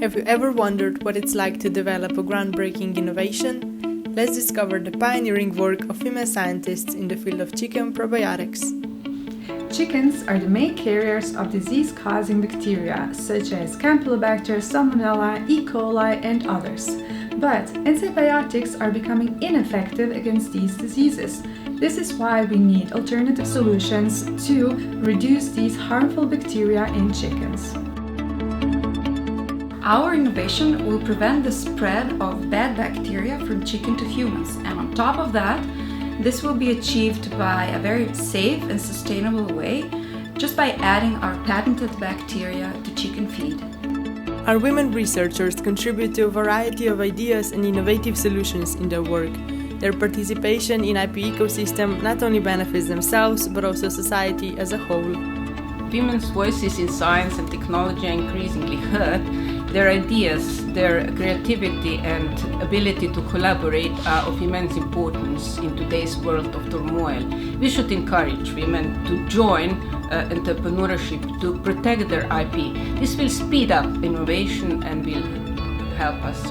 Have you ever wondered what it's like to develop a groundbreaking innovation? Let's discover the pioneering work of female scientists in the field of chicken probiotics. Chickens are the main carriers of disease-causing bacteria such as Campylobacter, Salmonella, E. coli, and others. But antibiotics are becoming ineffective against these diseases. This is why we need alternative solutions to reduce these harmful bacteria in chickens. Our innovation will prevent the spread of bad bacteria from chicken to humans, and on top of that, this will be achieved by a very safe and sustainable way, just by adding our patented bacteria to chicken feed. Our women researchers contribute to a variety of ideas and innovative solutions in their work. Their participation in IP ecosystem not only benefits themselves, but also society as a whole. Women's voices in science and technology are increasingly heard. Their ideas, their creativity and ability to collaborate are of immense importance in today's world of turmoil. We should encourage women to join entrepreneurship, to protect their IP. This will speed up innovation and will help us